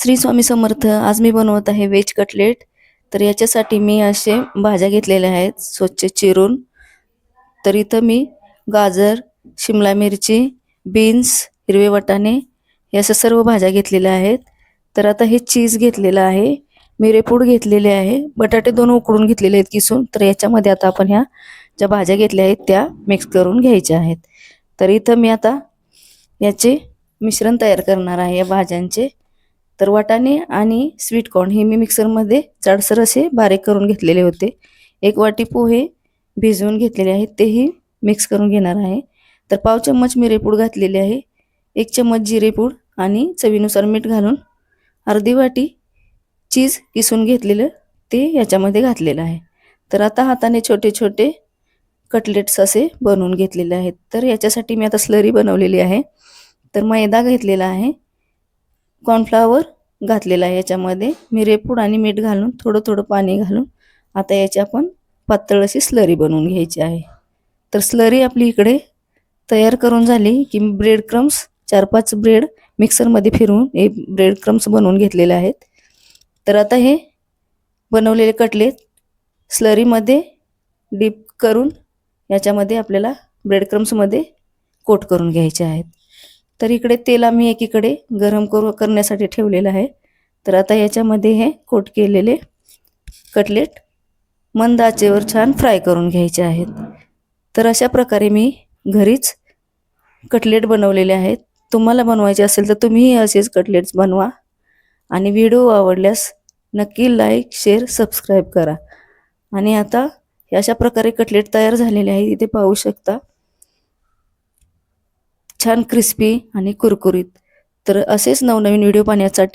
श्री स्वामी समर्थ. आज मी बनवत आहे व्हेज कटलेट. तर याच्यासाठी मी असे भाज्या घेतलेल्या आहेत स्वच्छ चिरून. तर इथं मी गाजर, शिमला मिरची, बीन्स, हिरवे वाटाणे या सर्व भाज्या घेतलेल्या आहेत. तर आता हे चीज घेतलेलं आहे, मिरेपूड घेतलेले आहे, बटाटे 2 उकडून घेतलेले आहेत किसून. तर याच्यामध्ये आता आपण ह्या ज्या भाज्या घेतल्या आहेत त्या मिक्स करून घ्यायच्या आहेत. तर इथं मी आता याचे मिश्रण तयार करणार आहे या भाज्यांचे. तर वाटाणे आणि स्वीट कॉर्न हे मी मिक्सरमध्ये जाडसर असे बारीक करून घेतलेले होते. 1 वाटी पोहे भिजवून घेतलेले आहेत, तेही मिक्स करून घेणार आहे. तर पाव चम्मच मिरेपूड घातलेली आहे, 1 चम्मच जिरेपूड आणि चवीनुसार मीठ घालून अर्धी वाटी चीज किसून घेतलेलं ते याच्यामध्ये घातलेलं आहे. तर आता हाताने छोटे छोटे कटलेट्स असे बनवून घेतलेले आहेत. तर याच्यासाठी मी आता स्लरी बनवलेली आहे. तर मैदा घेतलेला आहे, कॉर्नफ्लॉवर घातलेला आहे, याच्यामध्ये मिरेपूड आणि मीठ घालून थोडं थोडं पाणी घालून आता याची आपण पातळ अशी स्लरी बनवून घ्यायची आहे. तर स्लरी आपली इकडे तयार करून झाली की ब्रेड क्रम्स 4-5 ब्रेड मिक्सरमध्ये फिरवून हे ब्रेड क्रम्स बनवून घेतलेले आहेत. तर आता हे बनवलेले कटलेट स्लरीमध्ये डीप करून याच्यामध्ये आपल्याला ब्रेड क्रम्समध्ये कोट करून घ्यायचे आहेत. तर इकडे तेल आम्ही एकीकडे गरम करण्यासाठी ठेवलेलं आहे. तर आता याच्यामध्ये हे कोट केलेले कटलेट मंद आचेवर छान फ्राय करून घ्यायचे आहेत. तर अशा प्रकारे मी घरीच कटलेट बनवलेले आहेत. तुम्हाला बनवायचे असेल तर तुम्हीही असेच कटलेट्स बनवा आणि व्हिडिओ आवडल्यास नक्की लाईक, शेअर, सबस्क्राईब करा. आणि आता अशा प्रकारे कटलेट तयार झालेले आहे, इथे पाहू शकता, छान क्रिस्पी आणि कुरकुरीत. तर असेच नवनवीन व्हिडिओ पाहण्यासाठी